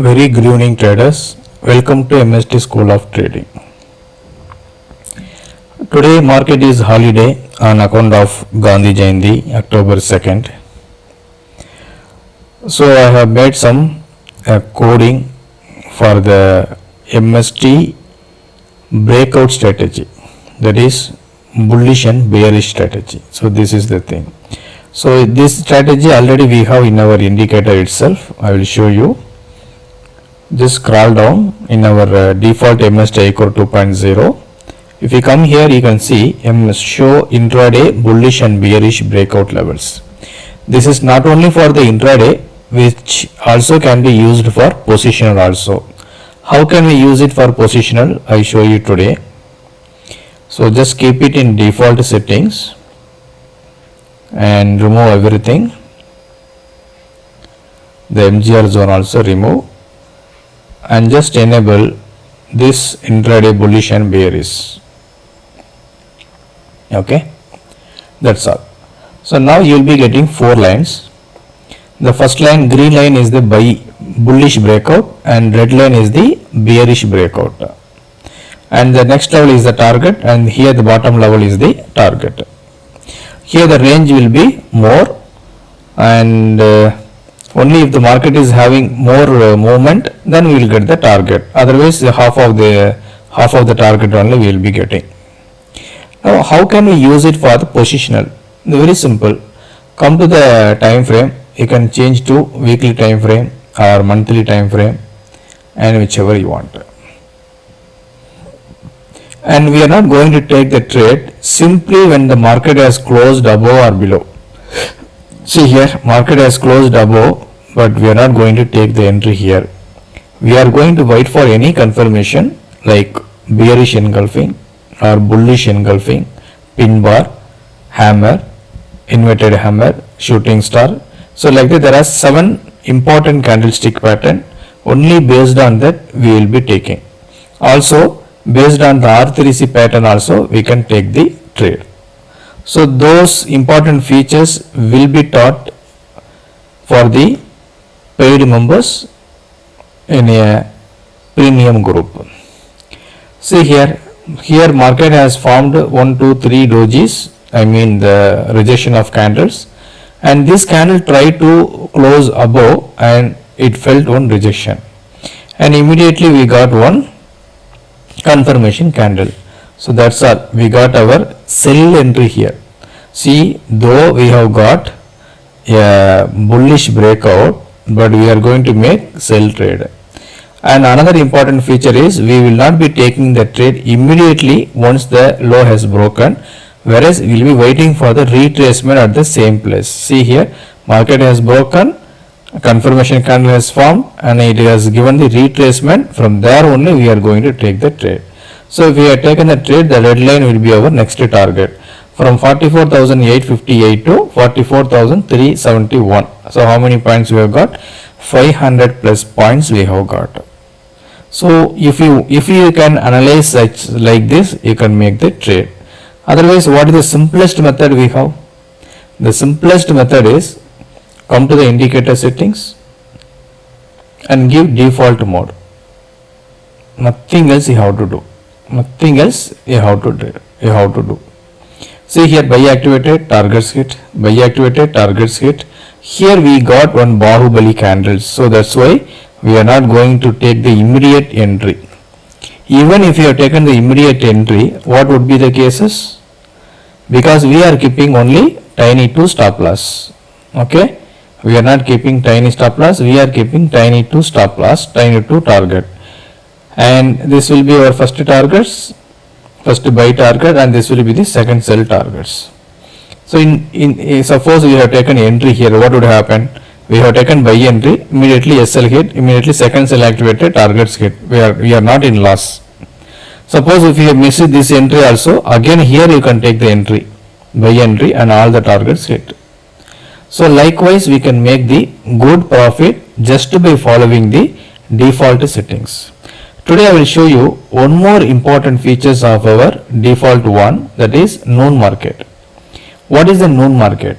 Very good evening traders, welcome to MST School of Trading. Today market is holiday on account of Gandhi Jayanti, October 2nd. So I have made some coding for the MST breakout strategy, that is bullish and bearish strategy. So this is the thing. So this strategy already we have in our indicator itself. I will show you. Just scroll down in our default MST iCore 2.0. If you come here, you can see show intraday bullish and bearish breakout levels. This is not only for the intraday, which also can be used for positional also. How can we use it for positional? I show you today. So just keep it in default settings and remove everything. The MGR zone also remove. And just enable this intraday bullish and bearish. Okay, that's all. So now you will be getting 4 lines. The first line, green line, is the bullish breakout and red line is the bearish breakout. And the next level is the target, and here the bottom level is the target. Here the range will be more, and only if the market is having more movement, then we will get the target. Otherwise, half of the target only we will be getting. Now, how can we use it for the positional? Very simple. Come to the time frame. You can change to weekly time frame or monthly time frame, and whichever you want. And we are not going to take the trade simply when the market has closed above or below. See here, market has closed above, but we are not going to take the entry here. We are going to wait for any confirmation like bearish engulfing or bullish engulfing, pin bar, hammer, inverted hammer, shooting star. So like that, there are 7 important candlestick pattern. Only based on that we will be taking. Also based on the R3C pattern also we can take the trade. So those important features will be taught for the paid members in a premium group. See here market has formed 1, 2, 3 dojis, I mean the rejection of candles, and this candle tried to close above and it felt one rejection, and immediately we got one confirmation candle. So that's all, we got our sell entry here. See, though we have got a bullish breakout, but we are going to make sell trade. And another important feature is we will not be taking the trade immediately once the low has broken, whereas we will be waiting for the retracement at the same place. See here, market has broken, confirmation candle has formed, and it has given the retracement. From there only we are going to take the trade. So if we have taken the trade, the red line will be our next target from 44,858 to 44,371. So how many points we have got? 500 plus points we have got. So if you can analyze such like this, you can make the trade. Otherwise, what is the simplest method we have? The simplest method is come to the indicator settings and give default mode. Nothing else you have to do. Nothing else you have to do. See here, buy activated, targets hit, buy activated, targets hit. Here we got one Bahubali candles, so that's why we are not going to take the immediate entry. Even if you have taken the immediate entry, what would be the cases? Because we are keeping only tiny 2 stop loss. Okay, we are not keeping tiny stop loss, we are keeping tiny 2 stop loss, tiny 2 target. And this will be our first targets, first buy target, and this will be the second sell targets. So in suppose we have taken entry here, what would happen? We have taken buy entry, immediately SL hit, immediately second sell activated, targets hit. We are not in loss. Suppose if you have missed this entry also, again here you can take the entry, buy entry, and all the targets hit. So likewise we can make the good profit just by following the default settings. Today I will show you one more important features of our default one, that is noon market. What is the noon market?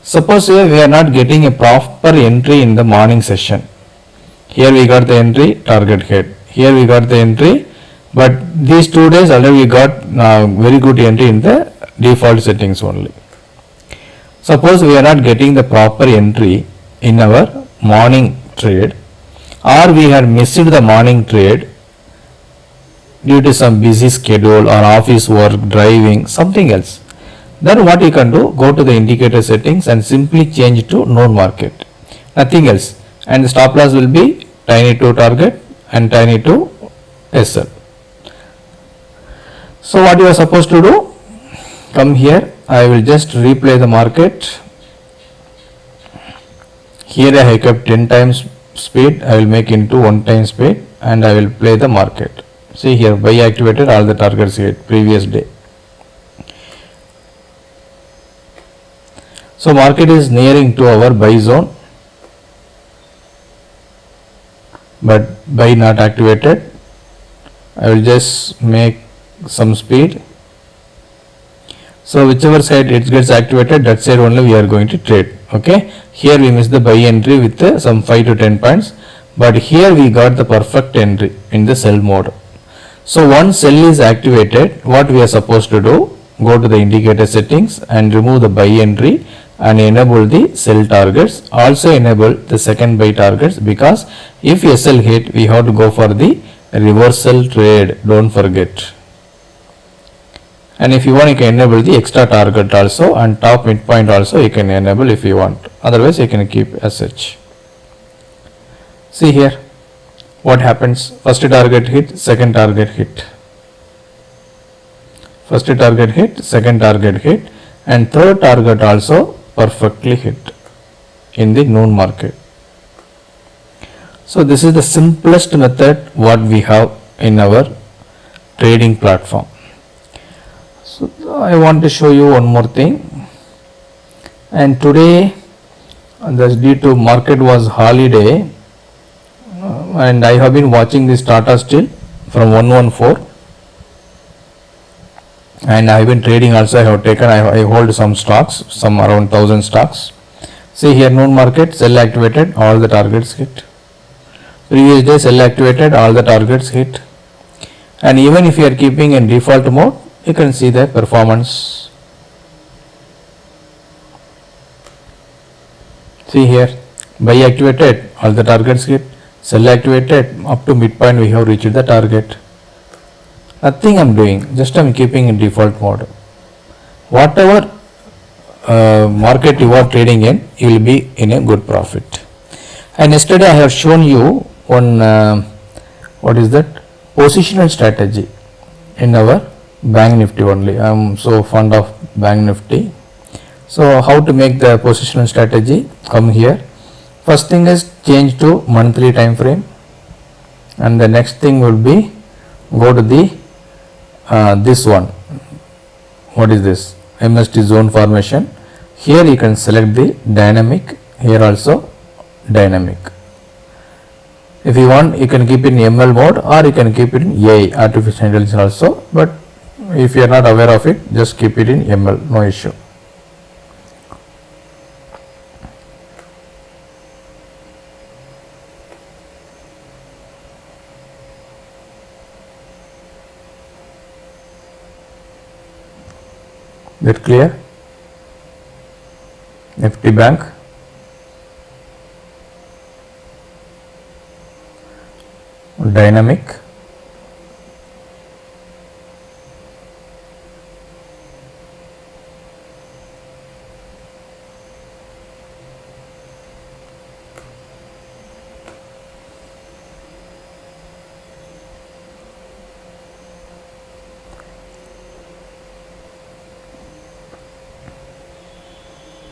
Suppose here we are not getting a proper entry in the morning session. Here we got the entry, target hit. Here we got the entry, but these 2 days already we got very good entry in the default settings only. Suppose we are not getting the proper entry in our morning trade, or we had missed the morning trade due to some busy schedule or office work, driving, something else. Then what you can do, go to the indicator settings and simply change to known market, nothing else, and the stop loss will be tiny to target and tiny to SL. So what you are supposed to do, come here, I will just replay the market. Here I have kept 10 times speed, I will make into 1 time speed and I will play the market. See here, buy activated, all the targets hit previous day. So market is nearing to our buy zone, but buy not activated. I will just make some speed. So whichever side it gets activated, that side only we are going to trade. Okay, here we missed the buy entry with some 5 to 10 points, but here we got the perfect entry in the sell mode. So once sell is activated, what we are supposed to do, go to the indicator settings and remove the buy entry and enable the sell targets. Also enable the second buy targets, because if SL hit, we have to go for the reversal trade, don't forget. And if you want, you can enable the extra target also, and top midpoint also you can enable if you want, otherwise you can keep as such. See here what happens, first target hit, second target hit, first target hit, second target hit, and third target also perfectly hit in the noon market. So this is the simplest method what we have in our trading platform. So I want to show you one more thing, and today that's due to market was holiday, and I have been watching this Tata Steel from 114, and I have been trading also. I have taken, I hold some stocks, some around 1000 stocks. See here, noon market, sell activated, all the targets hit. Previous day sell activated, all the targets hit. And even if you are keeping in default mode, you can see the performance. See here, buy activated, all the targets hit. Sell activated, up to midpoint we have reached the target. Nothing I am doing, just I am keeping in default mode. Whatever market you are trading in, you will be in a good profit. And yesterday I have shown you one what is that, positional strategy in our Bank Nifty only. I am so fond of Bank Nifty. So how to make the positional strategy? Come here. First thing is change to monthly time frame, and the next thing will be go to the this one. What is this? MST zone formation. Here you can select the dynamic. Here also dynamic. If you want, you can keep it in ML mode, or you can keep it in AI, artificial intelligence also. But if you are not aware of it, just keep it in ML, no issue. That clear? Nifty Bank. Dynamic.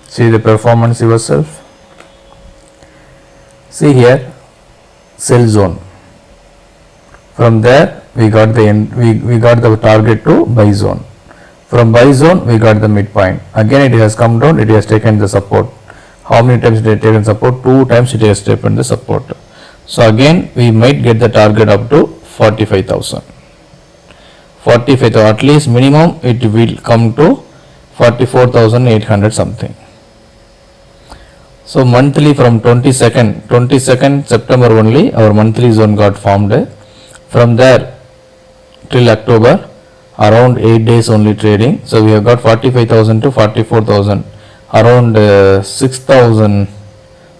See the performance yourself. See here, sell zone. From there we got the we got the target to buy zone. From buy zone we got the midpoint. Again it has come down, it has taken the support. How many times it has taken support? 2 times it has taken the support. So again we might get the target up to 45,000. 45,000, at least minimum it will come to 44,800 something. So monthly from 22nd September only our monthly zone got formed. From there till October around 8 days only trading. So we have got 45,000 to 44,000, around 6,000,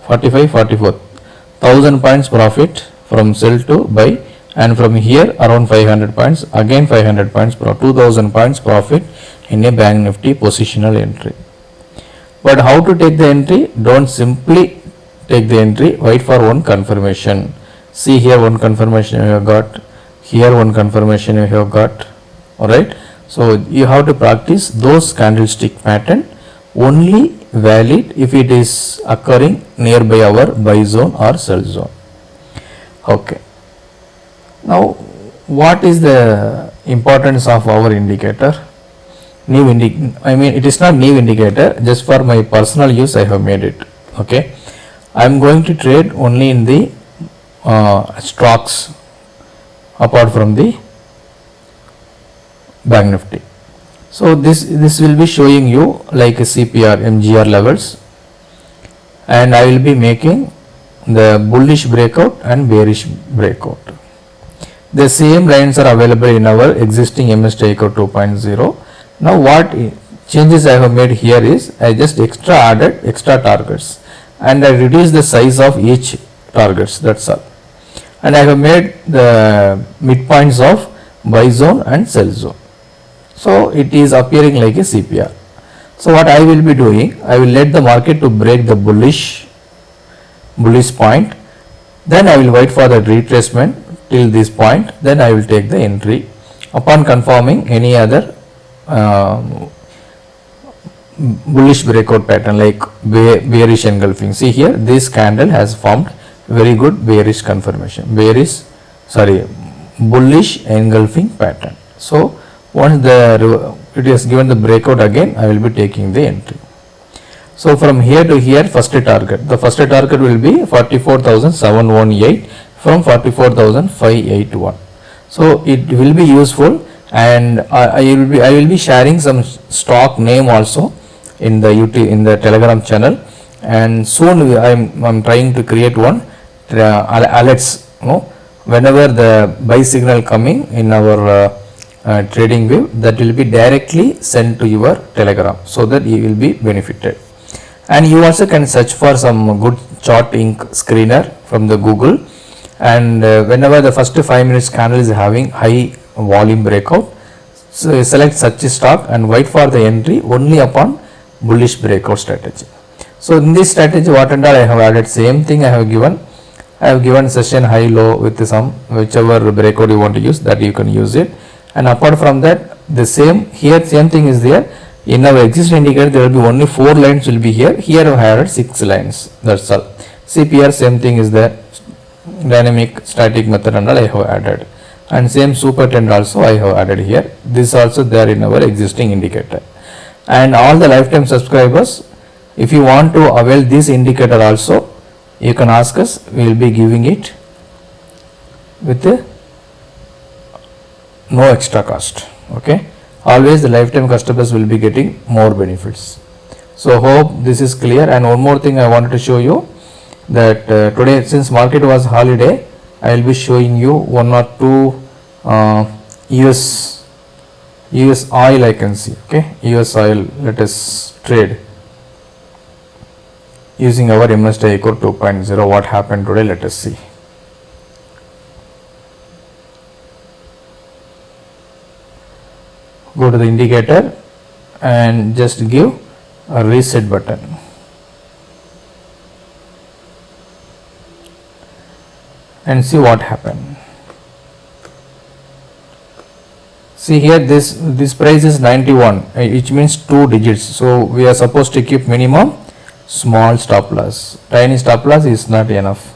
45, 44,000 points profit from sell to buy, and from here around 500 points, again 500 points, 2,000 points profit in a bank nifty positional entry. But how to take the entry? Don't simply take the entry, wait for one confirmation. See here one confirmation you have got, here one confirmation you have got. Alright, so you have to practice those candlestick pattern only valid if it is occurring nearby our buy zone or sell zone. Okay, now what is the importance of our indicator? It is not new indicator, just for my personal use I have made it. Okay, I am going to trade only in the stocks apart from the bank nifty. So this will be showing you like a CPR, MGR levels, and I will be making the bullish breakout and bearish breakout. The same lines are available in our existing MSTI 2.0. Now what changes I have made here is I just added extra targets and I reduced the size of each targets, that's all. And I have made the midpoints of buy zone and sell zone. So it is appearing like a CPR. So what I will be doing, I will let the market to break the bullish point, then I will wait for the retracement till this point, then I will take the entry upon confirming any other bullish breakout pattern like bearish engulfing. See here, this candle has formed very good bearish confirmation, bullish engulfing pattern. So once it is given the breakout again, I will be taking the entry. So from here to here, the first target will be 44,718 from 44,581. So it will be useful, and I will be sharing some stock name also in the Telegram channel, and soon I am trying to create one alerts. Whenever the buy signal coming in our trading view, that will be directly sent to your Telegram, so that you will be benefited. And you also can search for some good chart ink screener from the Google, and whenever the first 5 minutes candle is having high volume breakout, so select such a stock and wait for the entry only upon bullish breakout strategy. So in this strategy, what and all I have added, same thing I have given session high low with some whichever breakout you want to use, that you can use it. And apart from that, the same thing is there. In our existing indicator, there will be only 4 lines will be here. Here I have added 6 lines. That's all. CPR, same thing is there. Dynamic static method and all I have added. And same super trend also I have added here. This also there in our existing indicator. And all the lifetime subscribers, if you want to avail this indicator also, you can ask us. We will be giving it with no extra cost. Okay, always the lifetime customers will be getting more benefits. So hope this is clear. And one more thing I wanted to show you, that today, since market was holiday, I will be showing you 1 or 2 US oil I can see. Okay, US oil, let us trade using our MSTI iCore 2.0. What happened today, let us see. Go to the indicator and just give a reset button. And see what happened. See here, this price is 91, which means 2 digits. So we are supposed to keep minimum small stop loss. Tiny stop loss is not enough.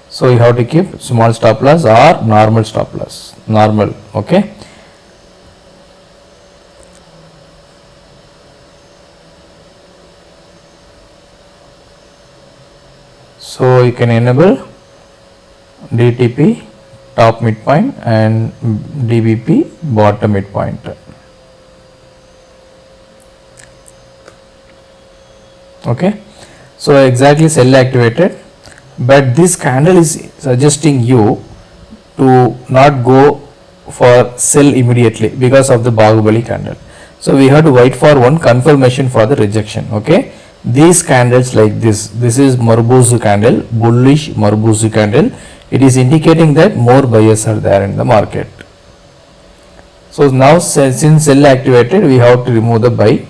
So you have to keep small stop loss or normal stop loss. Normal. Okay. So you can enable DTP top midpoint and DBP bottom midpoint. Okay, So exactly sell activated, but this candle is suggesting you to not go for sell immediately because of the Bahubali candle. So we have to wait for one confirmation for the rejection. Okay, these candles like this is Marbuzu candle, bullish Marbuzu candle. It is indicating that more buyers are there in the market. So now since sell activated, we have to remove the buy,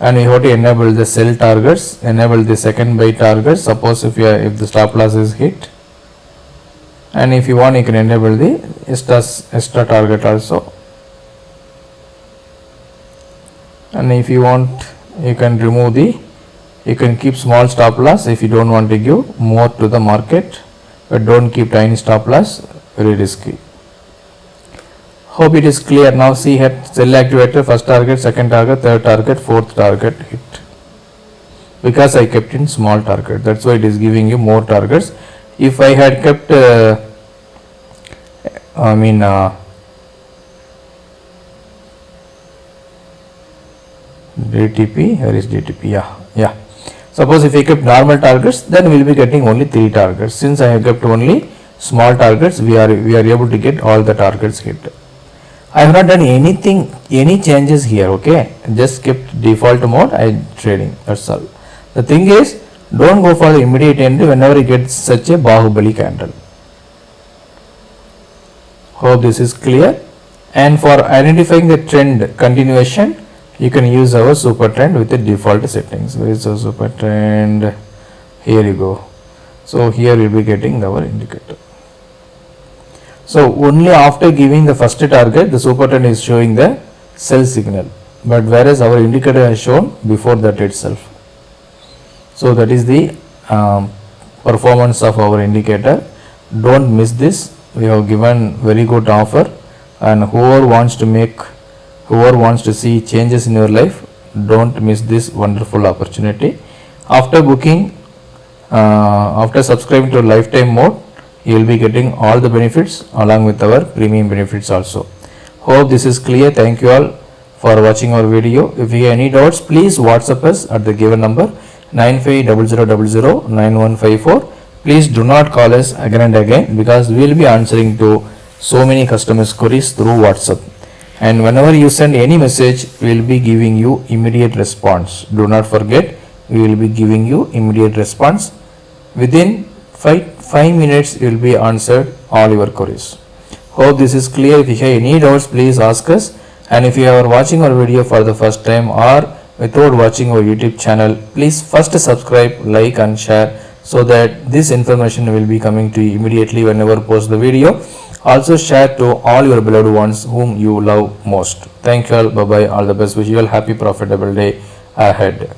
and we have to enable the sell targets, enable the second buy target. Suppose if the stop loss is hit, and if you want, you can enable the extra target also, and if you want, you can remove you can keep small stop loss if you don't want to give more to the market, but don't keep tiny stop loss, very risky. Hope it is clear. Now see here, sell activator, first target, second target, third target, fourth target hit, because I kept in small target, that's why it is giving you more targets. If I had kept DTP, where is DTP? Yeah. Suppose if I kept normal targets, then we will be getting only 3 targets. Since I have kept only small targets, we are able to get all the targets hit. I have not done any changes here. Okay, just kept default mode. I am trading. That's all. The thing is, don't go for the immediate entry whenever you get such a Bahubali candle. Hope this is clear. And for identifying the trend continuation, you can use our super trend with the default settings. Where is the super trend? Here you go. So here we will be getting our indicator. So only after giving the first target, the super trend is showing the sell signal, but whereas our indicator has shown before that itself. So that is the performance of our indicator. Don't miss this. We have given very good offer, and whoever wants to see changes in your life, don't miss this wonderful opportunity. After booking, after subscribing to lifetime mode, you will be getting all the benefits along with our premium benefits also. Hope this is clear. Thank you all for watching our video. If you have any doubts, please WhatsApp us at the given number 9500009154. Please do not call us again and again, because we will be answering to so many customers' queries through WhatsApp. And whenever you send any message, we will be giving you immediate response. Do not forget, we will be giving you immediate response. Within 5 minutes, you will be answered all your queries. Hope this is clear. If you have any doubts, please ask us. And if you are watching our video for the first time or without watching our YouTube channel, please first subscribe, like and share, so that this information will be coming to you immediately whenever post the video. Also share to all your beloved ones whom you love most. Thank you all. Bye bye. All the best. Wish you all happy profitable day ahead.